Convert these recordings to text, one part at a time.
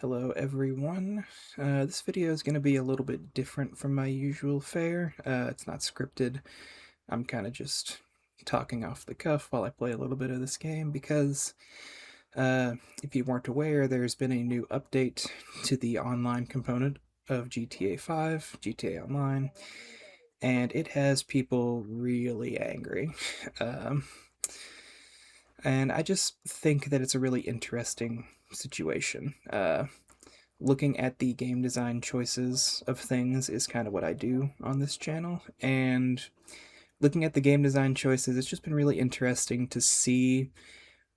Hello everyone. This video is going to be a little bit different from my usual fare. It's not scripted. I'm kind of just talking off the cuff while I play a little bit of this game because if you weren't aware, there's been a new update to the online component of GTA 5, GTA Online, and it has people really angry. Um, and I just think that it's a really interesting situation. Looking at the game design choices of things is kind of what I do on this channel, and looking at the game design choices, it's just been really interesting to see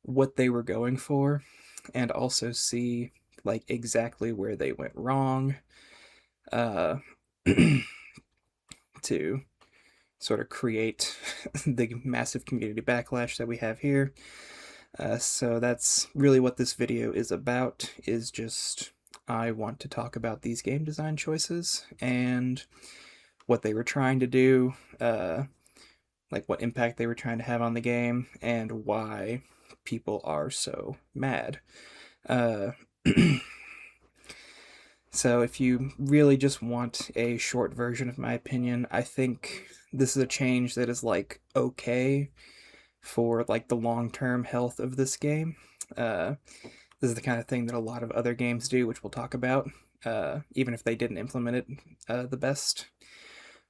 what they were going for and also see like exactly where they went wrong uh, to sort of create the massive community backlash that we have here. So that's really what this video is about, is just I want to talk about these game design choices and what they were trying to do, like what impact they were trying to have on the game, and why people are so mad. Uh, so if you really just want a short version of my opinion, I think this is a change that is like okay for like the long-term health of this game. This is the kind of thing that a lot of other games do, which we'll talk about, even if they didn't implement it the best.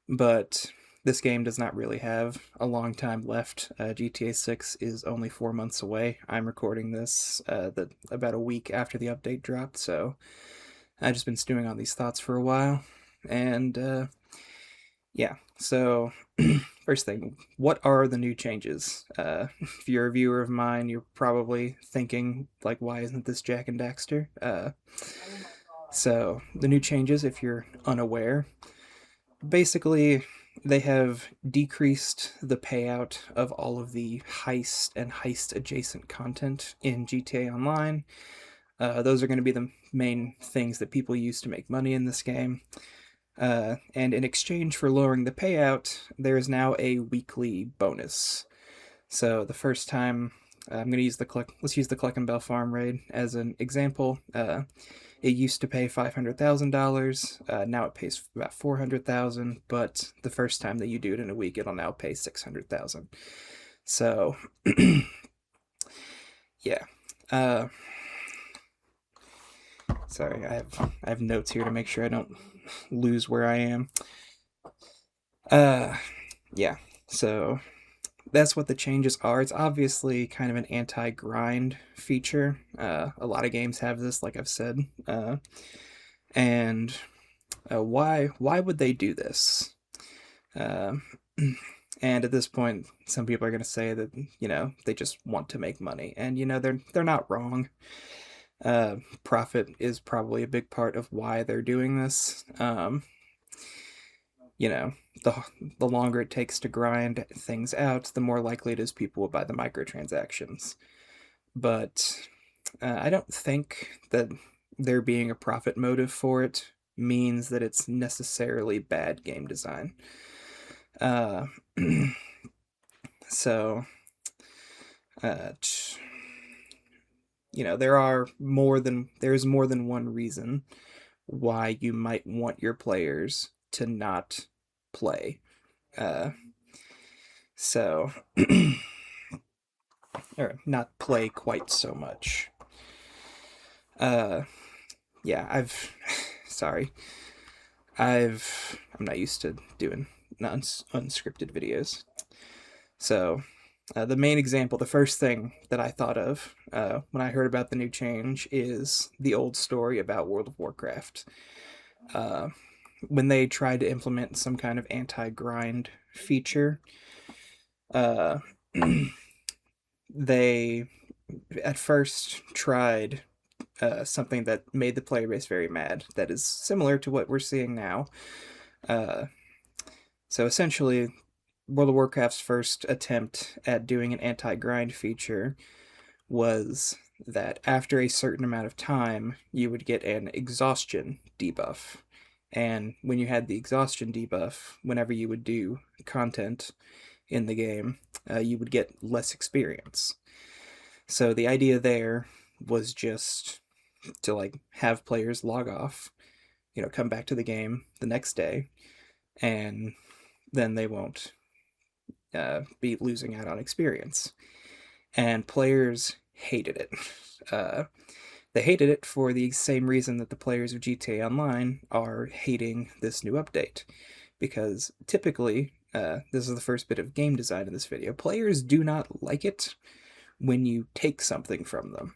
But this game does not really have a long time left. GTA 6 is only 4 months away. I'm recording this about a week after the update dropped, so I've just been stewing on these thoughts for a while. And yeah, so first thing, what are the new changes? If you're a viewer of mine, you're probably thinking, like, why isn't this Jak and Daxter? So the new changes, if you're unaware, basically they have decreased the payout of all of the heist and heist adjacent content in GTA Online. Those are going to be the main things that people use to make money in this game. And in exchange for lowering the payout, there is now a weekly bonus. So the first time, I'm going to use let's use the Cluckenbell Farm raid as an example. It used to pay $500,000. Now it pays about $400,000, but the first time that you do it in a week, it'll now pay $600,000. So, yeah. Sorry, I have notes here to make sure I don't lose where I am. Yeah. So that's what the changes are. It's obviously kind of an anti-grind feature. A lot of games have this, like I've said. And why would they do this? And at this point, some people are going to say that they just want to make money, and they're not wrong. Profit is probably a big part of why they're doing this. The longer it takes to grind things out, the more likely it is people will buy the microtransactions. But I don't think that there being a profit motive for it means that it's necessarily bad game design. So, there's more than one reason why you might want your players to not play. So, or not play quite so much. Yeah, sorry. I'm not used to doing unscripted videos. So, the main example, the first thing that I thought of when I heard about the new change is the old story about World of Warcraft. When they tried to implement some kind of anti-grind feature, they at first tried something that made the player base very mad, that is similar to what we're seeing now. So essentially, World of Warcraft's first attempt at doing an anti-grind feature was that after a certain amount of time, you would get an exhaustion debuff. And when you had the exhaustion debuff, whenever you would do content in the game, you would get less experience. So the idea there was just to like have players log off, come back to the game the next day, and then they won't be losing out on experience. And players hated it. Uh, they hated it for the same reason that the players of GTA Online are hating this new update. Because typically, this is the first bit of game design in this video, players do not like it when you take something from them.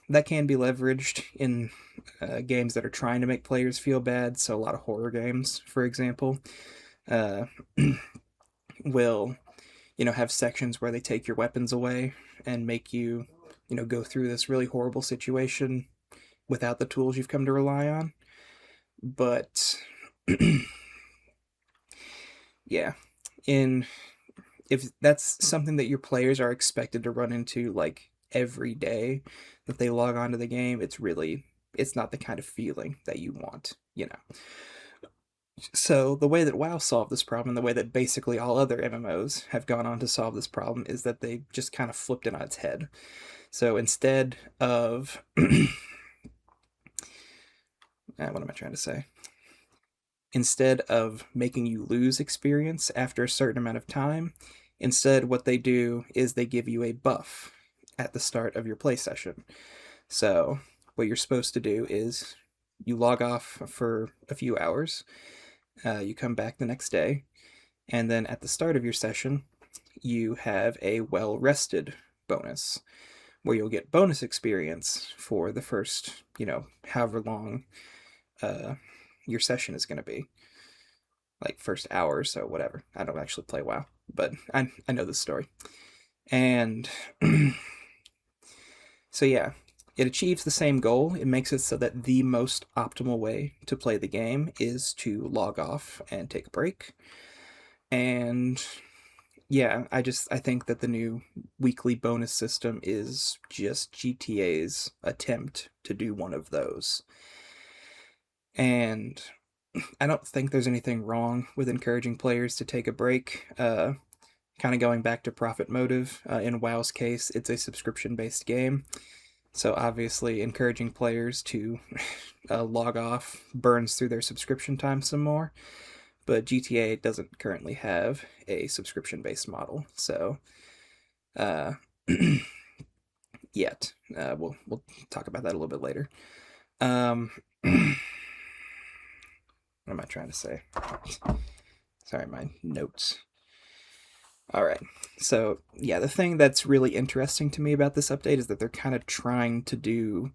That can be leveraged in games that are trying to make players feel bad. So a lot of horror games, for example, uh, will have sections where they take your weapons away and make you go through this really horrible situation without the tools you've come to rely on. But yeah, if that's something that your players are expected to run into like every day that they log onto the game, it's not the kind of feeling that you want. So the way that WoW solved this problem, and the way that basically all other MMOs have gone on to solve this problem, is that they just kind of flipped it on its head. So instead of what am I trying to say? Instead of making you lose experience after a certain amount of time, instead what they do is they give you a buff at the start of your play session. So what you're supposed to do is you log off for a few hours, you come back the next day, and then at the start of your session, you have a well-rested bonus, where you'll get bonus experience for the first, however long your session is going to be. Like first hour or so, whatever. I don't actually play WoW, but I know this story. And so yeah, it achieves the same goal. It makes it so that the most optimal way to play the game is to log off and take a break. And yeah, I think that the new weekly bonus system is just GTA's attempt to do one of those. And I don't think there's anything wrong with encouraging players to take a break. Kind of going back to profit motive, in WoW's case, it's a subscription-based game. So obviously encouraging players to log off burns through their subscription time some more. But GTA doesn't currently have a subscription-based model, so yet. We'll talk about that a little bit later. What am I trying to say? Sorry, my notes. All right. So, yeah, the thing that's really interesting to me about this update is that they're kind of trying to do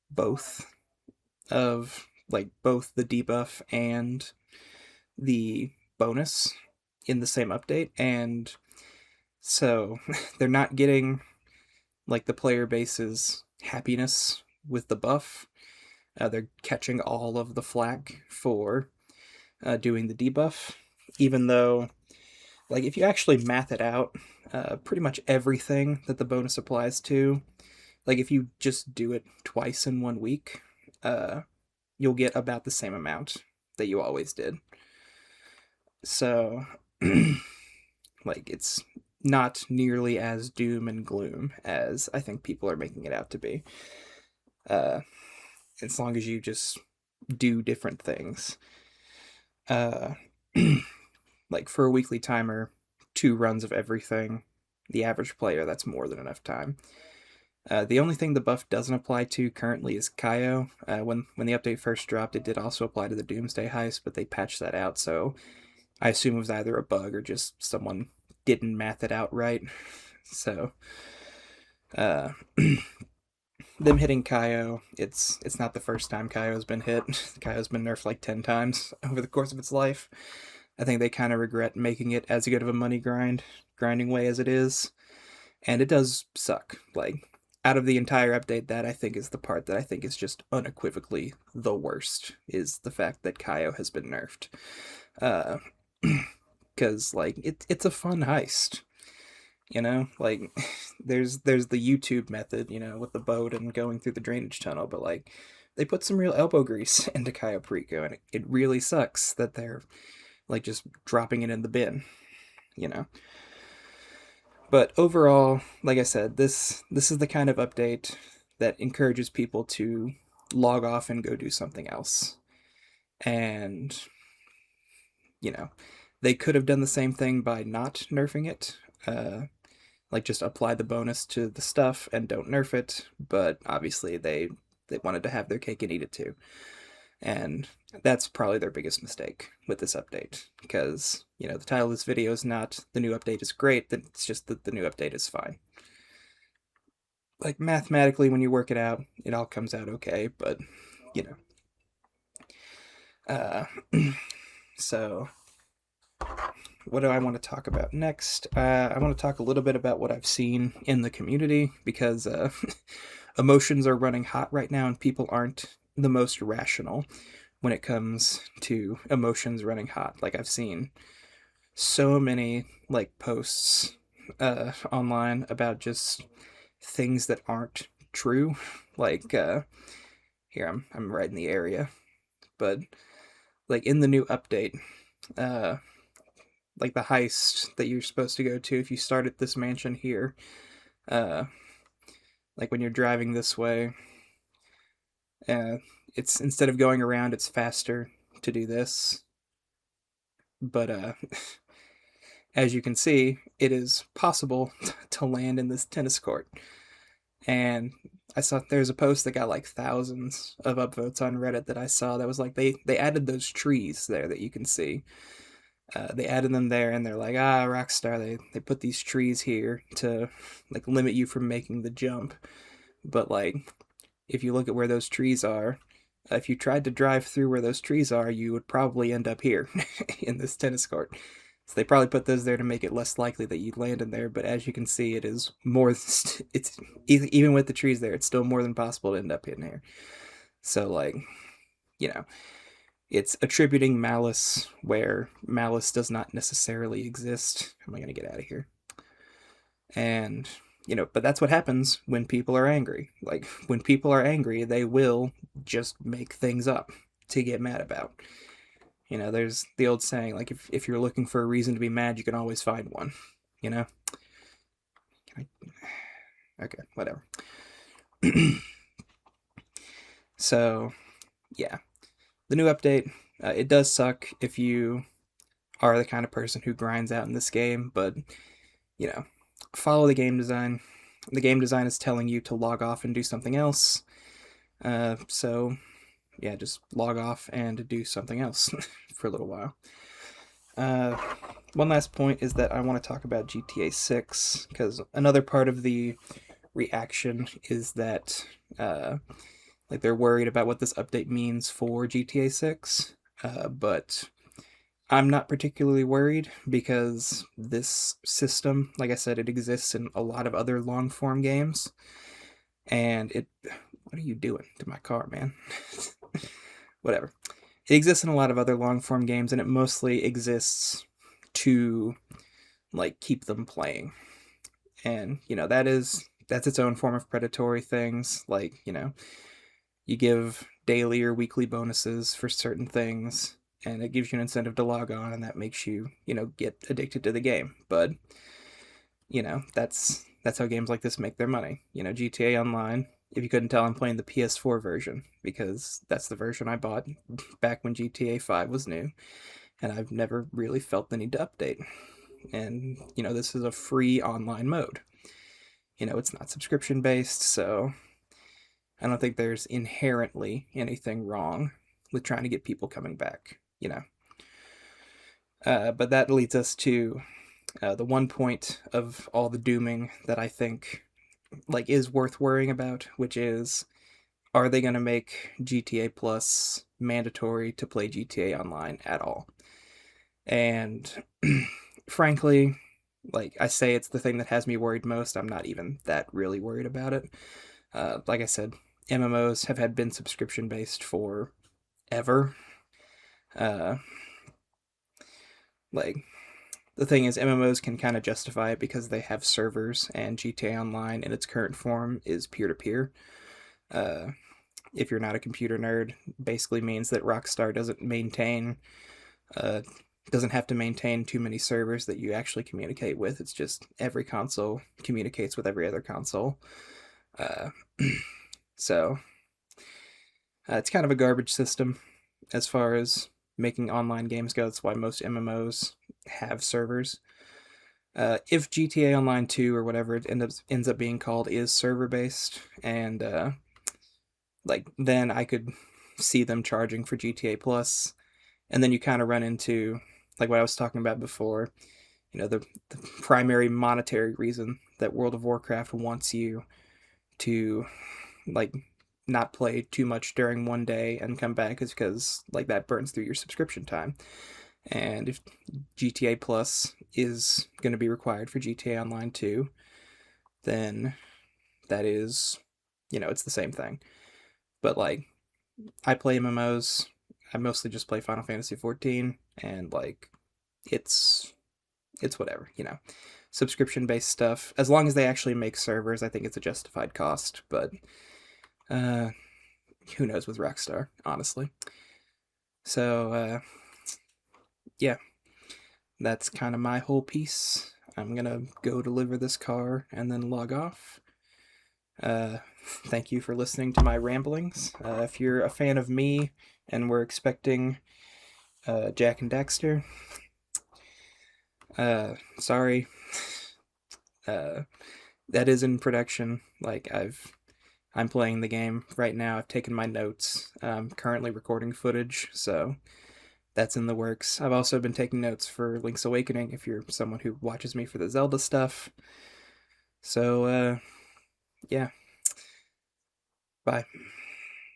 both both the debuff and the bonus in the same update. And so they're not getting like the player base's happiness with the buff. They're catching all of the flack for doing the debuff, even though, like, if you actually math it out, pretty much everything that the bonus applies to, like, if you just do it twice in 1 week, you'll get about the same amount that you always did. So, like, it's not nearly as doom and gloom as I think people are making it out to be. As long as you just do different things. Like for a weekly timer, 2 runs of everything, the average player, that's more than enough time. The only thing the buff doesn't apply to currently is Kaio. When the update first dropped, it did also apply to the Doomsday Heist, but they patched that out, so I assume it was either a bug or just someone didn't math it out right. So, them hitting Kaio, it's not the first time Kaio's been hit. Kaio's been nerfed like 10 times over the course of its life. I think they kind of regret making it as good of a grinding way as it is. And it does suck. Like, out of the entire update, that I think is the part that I think is just unequivocally the worst, is the fact that Kaio has been nerfed. Because, like, it's a fun heist. Like, there's the YouTube method, with the boat and going through the drainage tunnel, but like they put some real elbow grease into Cayo Perico, and it really sucks that they're like just dropping it in the bin. But overall, like I said, this is the kind of update that encourages people to log off and go do something else. And, you know, they could have done the same thing by not nerfing it. Like just apply the bonus to the stuff and don't nerf it, but obviously they wanted to have their cake and eat it too. And that's probably their biggest mistake with this update, because, the title of this video is not the new update is great, it's just that the new update is fine. Like, mathematically, when you work it out, it all comes out okay, but, so what do I want to talk about next? I want to talk a little bit about what I've seen in the community, because emotions are running hot right now and people aren't the most rational when it comes to emotions running hot. Like, I've seen so many posts online about just things that aren't true. Like, here, I'm right in the area, but like in the new update, like the heist that you're supposed to go to if you start at this mansion here, like when you're driving this way, it's, instead of going around, it's faster to do this. But as you can see, it is possible to land in this tennis court. And I saw there's a post that got like thousands of upvotes on Reddit that I saw that was like they added those trees there that you can see. They added them there, and they're like, Rockstar, they put these trees here to like limit you from making the jump. But like, if you look at where those trees are, if you tried to drive through where those trees are, you would probably end up here in this tennis court. So they probably put those there to make it less likely that you'd land in there. But as you can see, it is more. It's even with the trees there, it's still more than possible to end up in here. So like, it's attributing malice where malice does not necessarily exist. How am I gonna get out of here? And but that's what happens when people are angry. Like, when people are angry, they will just make things up to get mad about. There's the old saying, like, if you're looking for a reason to be mad, you can always find one. Okay, whatever. So, yeah. The new update, it does suck if you are the kind of person who grinds out in this game, but, follow the game design. The game design is telling you to log off and do something else. So, yeah, just log off and do something else for a little while. One last point is that I want to talk about GTA 6, because another part of the reaction is that like, they're worried about what this update means for GTA 6, but I'm not particularly worried, because this system, like I said, it exists in a lot of other long-form games, and what are you doing to my car, man? Whatever. It exists in a lot of other long-form games, and it mostly exists to, like, keep them playing. And, that's its own form of predatory things. Like, you give daily or weekly bonuses for certain things, and it gives you an incentive to log on, and that makes you, get addicted to the game. But, that's how games like this make their money. GTA Online, if you couldn't tell, I'm playing the PS4 version, because that's the version I bought back when GTA 5 was new, and I've never really felt the need to update. And, this is a free online mode. It's not subscription based, so I don't think there's inherently anything wrong with trying to get people coming back, But that leads us to the one point of all the dooming that I think is worth worrying about, which is, are they going to make GTA Plus mandatory to play GTA Online at all? And frankly, I say, it's the thing that has me worried most. I'm not even that really worried about it. Like I said, MMOs have been subscription based for ever. The thing is, MMOs can kind of justify it because they have servers, and GTA Online in its current form is peer-to-peer. If you're not a computer nerd, basically means that Rockstar doesn't have to maintain too many servers that you actually communicate with. It's just every console communicates with every other console. So it's kind of a garbage system as far as making online games go. That's why most MMOs have servers. If GTA Online 2 or whatever it ends up being called is server based, and like then I could see them charging for GTA Plus, and then you kind of run into like what I was talking about before. The primary monetary reason that World of Warcraft wants you to like not play too much during one day and come back is because like that burns through your subscription time. And if GTA Plus is going to be required for GTA Online 2, then that is, it's the same thing. But like, I play MMOs. I mostly just play Final Fantasy 14, and like, it's it's whatever. Subscription based stuff. As long as they actually make servers, I think it's a justified cost. But uh, who knows with Rockstar, honestly. So yeah, that's kind of my whole piece. I'm gonna go deliver this car and then log off. Uh, Thank you for listening to my ramblings. If you're a fan of me and we're expecting Jack and Dexter, sorry. Uh, that is in production. Like I'm playing the game right now. I've taken my notes. I'm currently recording footage, so that's in the works. I've also been taking notes for Link's Awakening if you're someone who watches me for the Zelda stuff. So yeah. Bye.